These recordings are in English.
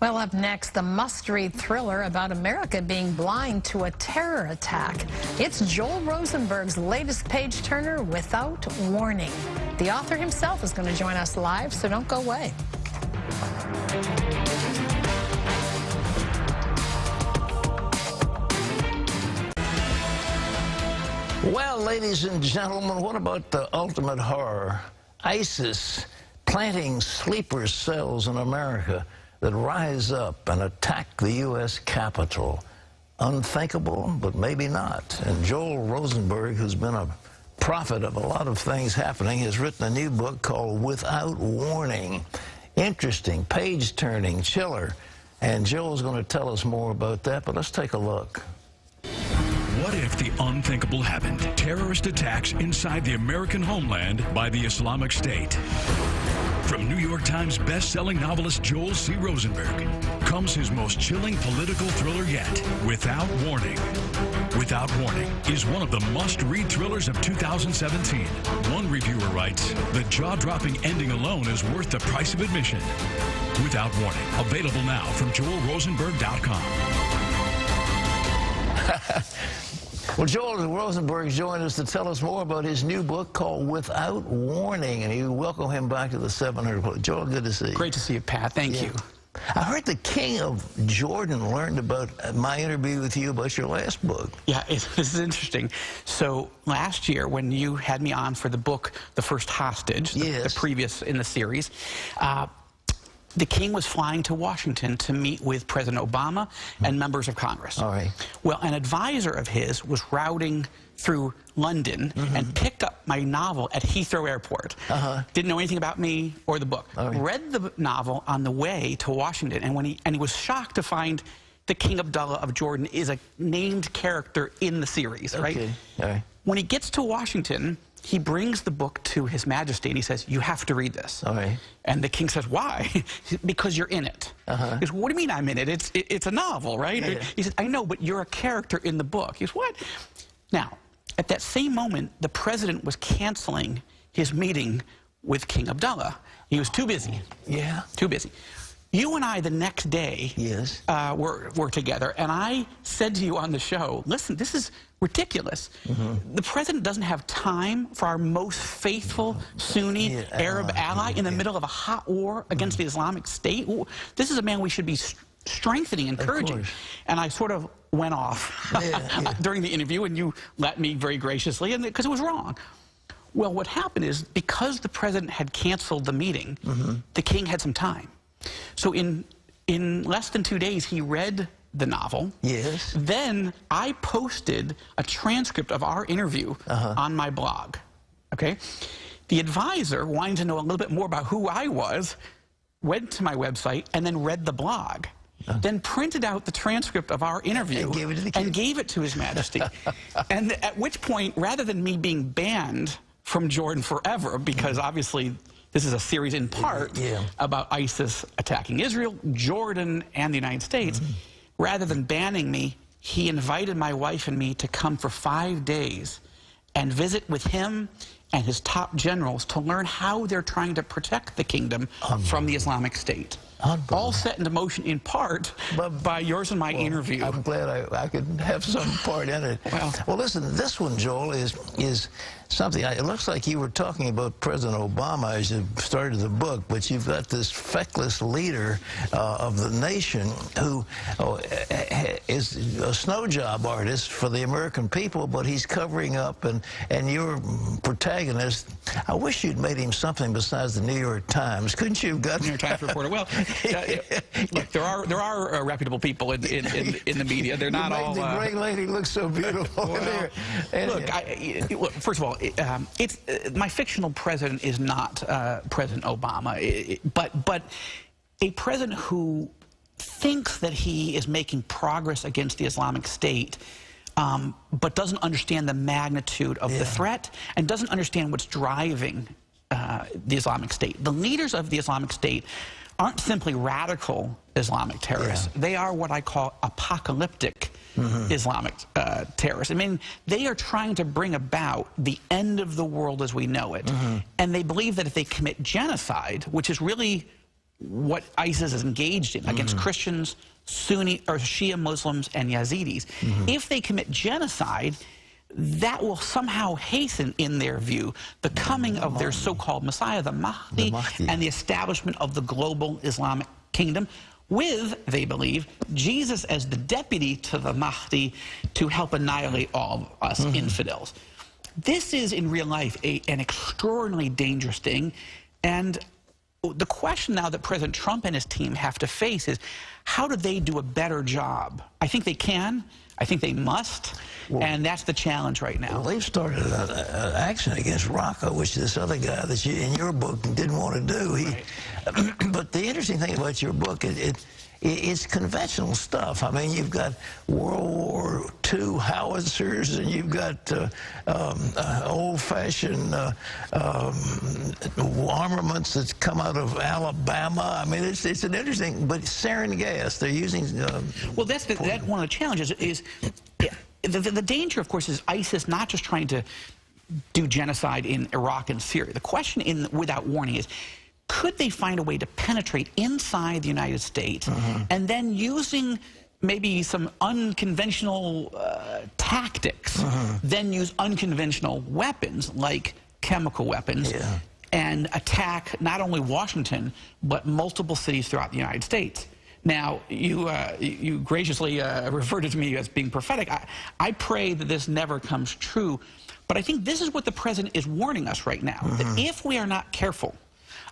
Well, up next, the must-read thriller about America being blind to a terror attack. It's Joel Rosenberg's latest page-turner, Without Warning. The author himself is going to join us live, so don't go away. Well, ladies and gentlemen, what about the ultimate horror? ISIS planting sleeper cells in America that rise up and attack the U.S. Capitol. Unthinkable, but maybe not. And Joel Rosenberg, who's been a prophet of a lot of things happening, has written a new book called Without Warning. Interesting, page-turning, chiller. And Joel's going to tell us more about that, but let's take a look. What if the unthinkable happened? Terrorist attacks inside the American homeland by the Islamic State. From New York Times best-selling novelist Joel C. Rosenberg comes his most chilling political thriller yet, Without Warning. Without Warning is one of the must-read thrillers of 2017. One reviewer writes, the jaw-dropping ending alone is worth the price of admission. Without Warning, available now from joelrosenberg.com. Well, Joel Rosenberg joined us to tell us more about his new book called Without Warning, and you welcome him back to the 700 Club. Joel, good to see you. Great to see you, Pat. Thank you. I heard the king of Jordan learned about my interview with you about your last book. Yeah, this is interesting. So last year, when you had me on for the book, The First Hostage, the previous in the series, the king was flying to Washington to meet with President Obama and members of Congress. All right. Well, an advisor of his was routing through London and picked up my novel at Heathrow Airport. Didn't know anything about me or the book. Read the novel on the way to Washington, and he was shocked to find the King Abdullah of Jordan is a named character in the series, right? Okay. All right. When he gets to Washington, he brings the book to His Majesty, and he says, you have to read this. All right. And the king says, why? Because you're in it. He says, what do you mean I'm in it? It's a novel, right? Yeah. He says, I know, but you're a character in the book. He says, what? Now, at that same moment, the president was canceling his meeting with King Abdullah. He was too busy. Yeah. Too busy. You and I, the next day, were together, and I said to you on the show, listen, this is ridiculous. The president doesn't have time for our most faithful Sunni Arab ally in the middle of a hot war against the Islamic State. This is a man we should be strengthening, encouraging. And I sort of went off during the interview, and you let me very graciously, and because it was wrong. Well, what happened is, because the president had canceled the meeting, the king had some time. So in less than 2 days, he read the novel. Yes. Then I posted a transcript of our interview on my blog. Okay. The advisor, wanting to know a little bit more about who I was, went to my website and then read the blog. Then printed out the transcript of our interview and gave it to His Majesty. And at which point, rather than me being banned from Jordan forever, because obviously this is a series in part about ISIS attacking Israel, Jordan, and the United States. Rather than banning me, he invited my wife and me to come for 5 days and visit with him and his top generals to learn how they're trying to protect the kingdom from the Islamic State. All set into motion in part by yours and my interview. I'm glad I could have some part in it. Well, listen, this one, Joel, is something. It looks like you were talking about President Obama as you started the book, but you've got this feckless leader of the nation who is a snow job artist for the American people, but he's covering up, and your protagonist, I wish you'd made him something besides the New York Times. Couldn't you have got... New York Times reporter. Well, look, there are reputable people in the media. They're not all. The great lady looks so beautiful. Well, look, first of all, my fictional president is not President Obama, but a president who thinks that he is making progress against the Islamic State, but doesn't understand the magnitude of the threat and doesn't understand what's driving the Islamic State. The leaders of the Islamic State aren't simply radical Islamic terrorists. They are what I call apocalyptic Islamic terrorists. I mean, they are trying to bring about the end of the world as we know it. And they believe that if they commit genocide, which is really what ISIS is engaged in against Christians, Sunni or Shia Muslims, and Yazidis. If they commit genocide, that will somehow hasten, in their view, the coming of their so-called Messiah, the Mahdi, and the establishment of the global Islamic kingdom, with, they believe, Jesus as the deputy to the Mahdi to help annihilate all of us infidels. This is, in real life, an extraordinarily dangerous thing. And the question now that President Trump and his team have to face is, how do they do a better job? I think they can. I think they must. And that's the challenge right now. Well, they've started an action against Raqqa, which this other guy that you, in your book, didn't want to do. But the interesting thing about your book, it's conventional stuff. I mean, you've got World War II howitzers, and you've got old-fashioned armaments that come out of Alabama. I mean, it's an interesting, but sarin gas, they're using... well, that's one of the challenges is... The danger, of course, is ISIS not just trying to do genocide in Iraq and Syria. The question without warning is, could they find a way to penetrate inside the United States and then using maybe some unconventional tactics, then use unconventional weapons like chemical weapons and attack not only Washington, but multiple cities throughout the United States? Now, you graciously referred to me as being prophetic. I pray that this never comes true, but I think this is what the president is warning us right now, that if we are not careful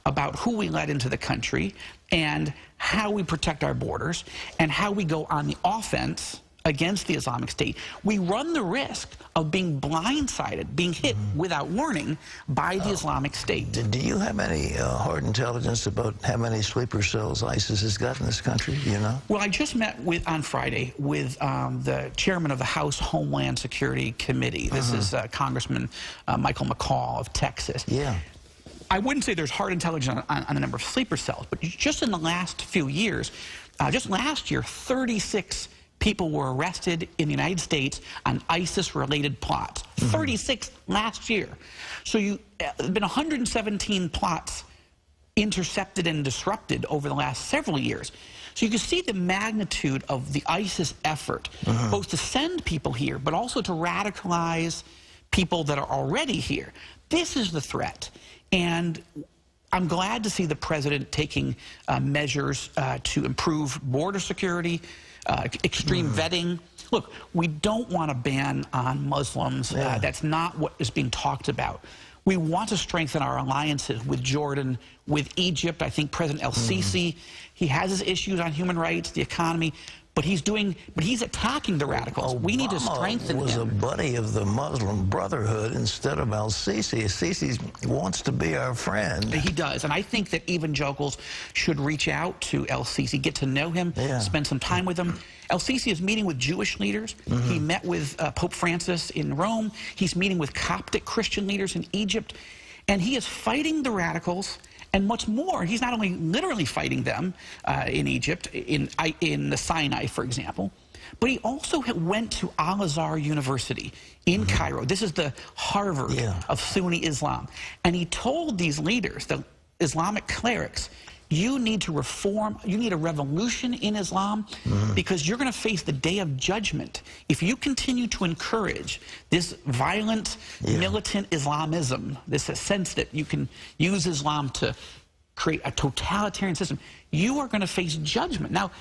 about who we let into the country and how we protect our borders and how we go on the offense against the Islamic State, we run the risk of being blindsided, being hit without warning by the Islamic State. Do you have any hard intelligence about how many sleeper cells ISIS has got in this country? Do you know? Well, I just met on Friday with the chairman of the House Homeland Security Committee. This is Congressman Michael McCall of Texas. Yeah. I wouldn't say there's hard intelligence on the number of sleeper cells, but just in the last few years, just last year, 36 people were arrested in the United States on ISIS-related plots. 36 last year. So there's been 117 plots intercepted and disrupted over the last several years. So you can see the magnitude of the ISIS effort, both to send people here, but also to radicalize people that are already here. This is the threat. And I'm glad to see the president taking measures to improve border security, extreme vetting. Look, we don't want a ban on Muslims. That's not what is being talked about. We want to strengthen our alliances with Jordan, with Egypt. I think President El-Sisi, he has his issues on human rights, the economy, but he's attacking the radicals. We need to strengthen him. Was a buddy of the Muslim Brotherhood instead of El-Sisi. El-Sisi wants to be our friend. He does, and I think that evangelicals should reach out to El-Sisi, get to know him, spend some time with him. El-Sisi is meeting with Jewish leaders. He met with Pope Francis in Rome. He's meeting with Coptic Christian leaders in Egypt, and he is fighting the radicals. And what's more, he's not only literally fighting them in Egypt, in the Sinai, for example, but he also went to Al-Azhar University in Cairo. This is the Harvard of Sunni Islam. And he told these leaders, the Islamic clerics, you need to reform, you need a revolution in Islam because you're going to face the day of judgment if you continue to encourage this violent, militant Islamism, this sense that you can use Islam to create a totalitarian system. You are going to face judgment. Now,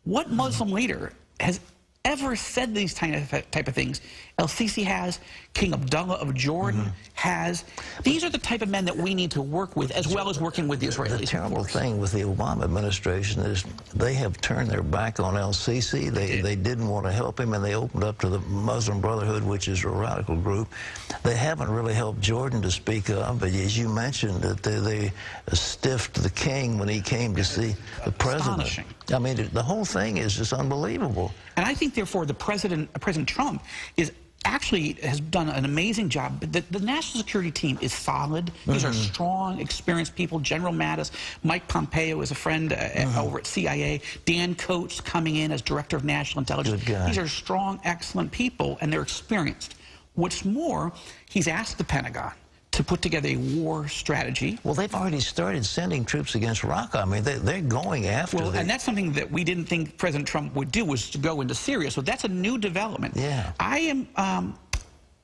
what Muslim leader has ever said these type of things? El-Sisi has, King Abdullah of Jordan has. These are the type of men that we need to work with, as well as working with the Israelis. The terrible thing with the Obama administration is they have turned their back on El-Sisi. They didn't want to help him, and they opened up to the Muslim Brotherhood, which is a radical group. They haven't really helped Jordan to speak up, but as you mentioned, that they stiffed the king when he came to see the president. Astonishing. I mean, the whole thing is just unbelievable. And I think, therefore, President Trump actually has done an amazing job. The national security team is solid. These are strong, experienced people. General Mattis, Mike Pompeo is a friend over at CIA. Dan Coats coming in as Director of National Intelligence. These are strong, excellent people, and they're experienced. What's more, he's asked the Pentagon to put together a war strategy. Well, they've already started sending troops against Raqqa. I mean, they're going after Well, and that's something that we didn't think President Trump would do, was to go into Syria. So that's a new development. Yeah. I am...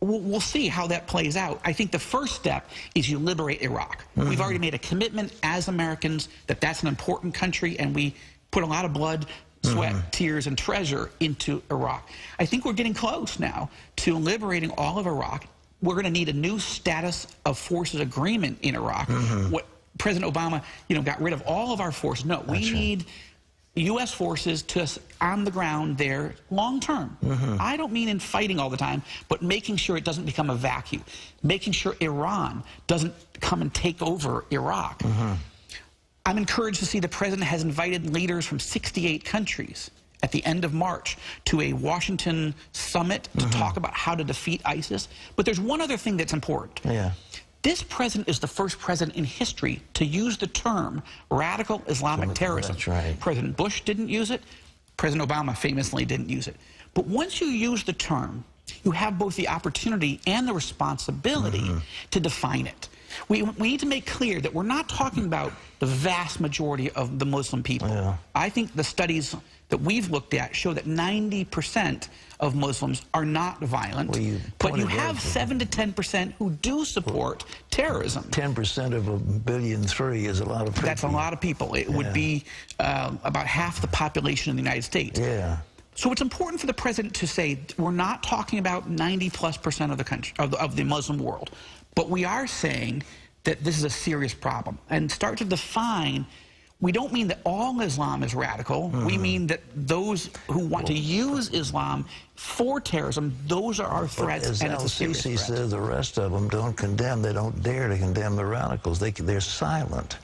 We'll see how that plays out. I think the first step is you liberate Iraq. We've already made a commitment as Americans that that's an important country, and we put a lot of blood, sweat, tears, and treasure into Iraq. I think we're getting close now to liberating all of Iraq. We're going to need a new status of forces agreement in Iraq. What President Obama, got rid of all of our forces. No, we need U.S. forces on the ground there long term. I don't mean in fighting all the time, but making sure it doesn't become a vacuum, making sure Iran doesn't come and take over Iraq. I'm encouraged to see the president has invited leaders from 68 countries at the end of March to a Washington summit to talk about how to defeat ISIS. But there's one other thing that's important. This president is the first president in history to use the term radical Islamic terrorism. That's right. President Bush didn't use it. President Obama famously didn't use it. But once you use the term, you have both the opportunity and the responsibility to define it. We need to make clear that we're not talking about the vast majority of the Muslim people. I think the studies that we've looked at show that 90% of Muslims are not violent, but you have 7 to 10% who do support terrorism. 10% of 1.3 billion is a lot of people. That's a lot of people. It would be about half the population in the United States. So it's important for the president to say we're not talking about 90+% of the country, of the Muslim world, but we are saying that this is a serious problem, and start to define. We don't mean that all Islam is radical. We mean that those who want to use Islam for terrorism, those are our threats, as and it's a serious Al-Sisi threat. says, the rest of them don't condemn. They don't dare to condemn the radicals. They're silent.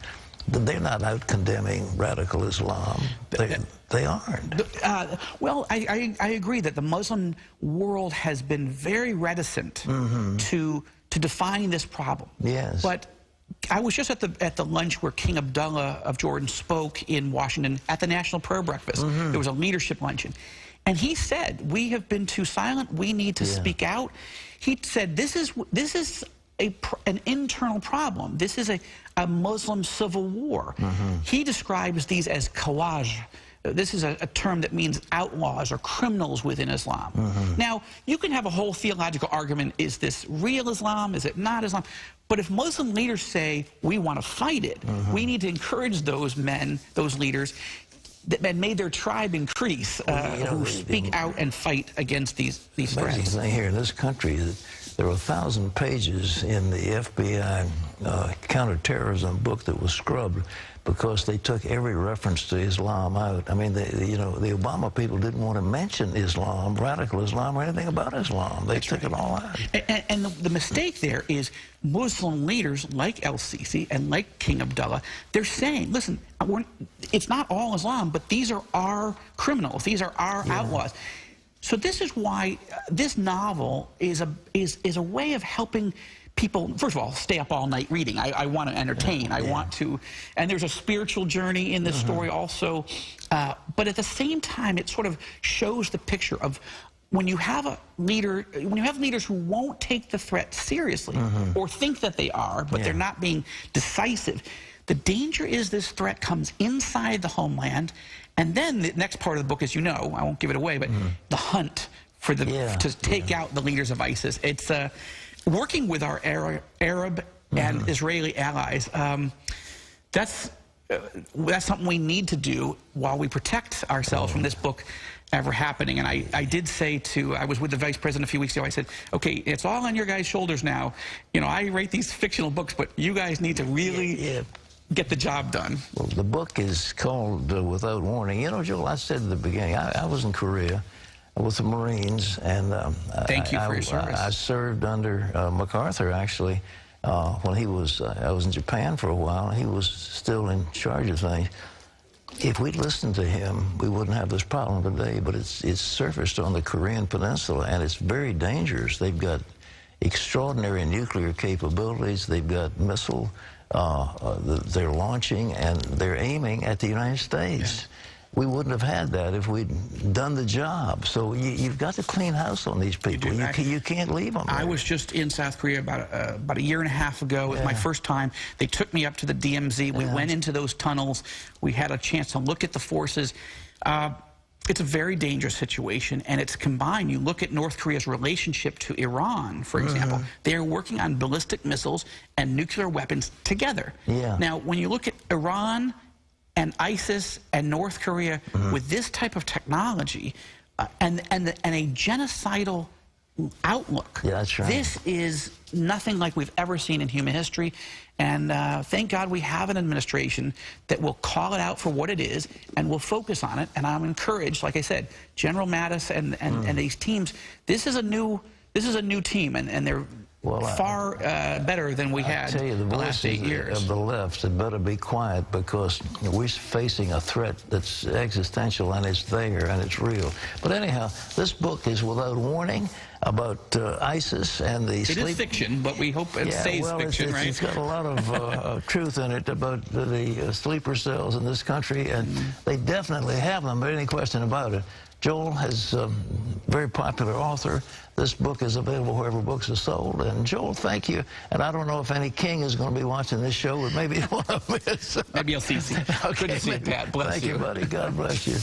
They're not out condemning radical Islam. They aren't. Well, I agree that the Muslim world has been very reticent to define this problem. But I was just at the lunch where King Abdullah of Jordan spoke in Washington at the National Prayer Breakfast. There was a leadership luncheon. And he said, we have been too silent. We need to speak out. He said, this is an internal problem. This is a Muslim civil war. He describes these as khawarij. This is a term that means outlaws or criminals within Islam. Now, you can have a whole theological argument. Is this real Islam? Is it not Islam? But if Muslim leaders say, we want to fight it, we need to encourage those men, those leaders, that made their tribe increase, who speak out and fight against these threats. Amazing thing here in this country, there were 1,000 pages in the FBI counterterrorism book that was scrubbed because they took every reference to Islam out. I mean, the Obama people didn't want to mention Islam, radical Islam, or anything about Islam. They took it all out. And the mistake there is Muslim leaders like Al-Sisi and like King Abdullah, they're saying, listen, it's not all Islam, but these are our criminals. These are our outlaws. So this is why this novel is a way of helping people, first of all, stay up all night reading. I want to entertain. I want to, and there's a spiritual journey in this story also. But at the same time, it sort of shows the picture of when you have a leader, when you have leaders who won't take the threat seriously or think that they are, but they're not being decisive. The danger is this threat comes inside the homeland, and then the next part of the book, as you know, I won't give it away, but the hunt for the to take out the leaders of ISIS. It's working with our Arab and Israeli allies. That's something we need to do while we protect ourselves from this book ever happening. And I did say I was with the vice president a few weeks ago, I said, okay, it's all on your guys' shoulders now. You know, I write these fictional books, but you guys need to really get the job done. Well, the book is called Without Warning. You know, Joel, I said at the beginning, I was in Korea with the Marines, and thank you for your service. I served under MacArthur, actually, when he was, I was in Japan for a while, and he was still in charge of things. If we'd listened to him, we wouldn't have this problem today, but it's surfaced on the Korean Peninsula, and it's very dangerous. They've got extraordinary nuclear capabilities. They've got missile, they're launching, and they're aiming at the United States. we wouldn't have had that if we'd done the job. So you've got to clean house on these people. You can't leave them. I was just in South Korea about a year and a half ago. It was my first time. They took me up to the DMZ. We went into those tunnels. We had a chance to look at the forces. It's a very dangerous situation, and it's combined. You look at North Korea's relationship to Iran, for example. They are working on ballistic missiles and nuclear weapons together. Now, when you look at Iran and ISIS and North Korea with this type of technology and a genocidal outlook, that's right. This is nothing like we've ever seen in human history. And thank God we have an administration that will call it out for what it is and will focus on it. And I'm encouraged, like I said, General Mattis and these teams. This is a new team, and they're far better than we had the last 8 years. Of the left had better be quiet, because we're facing a threat that's existential, and it's there and it's real. But anyhow, this book is Without Warning, about ISIS and the It is fiction, but we hope it stays fiction, right? It's got a lot of truth in it about the sleeper cells in this country, and they definitely have them, but any question about it. Joel is a very popular author. This book is available wherever books are sold. And Joel, thank you. And I don't know if any king is going to be watching this show, but maybe one of them is. Maybe I'll see you. Okay, Good to see you, Pat. Bless you. Thank you, buddy. God bless you.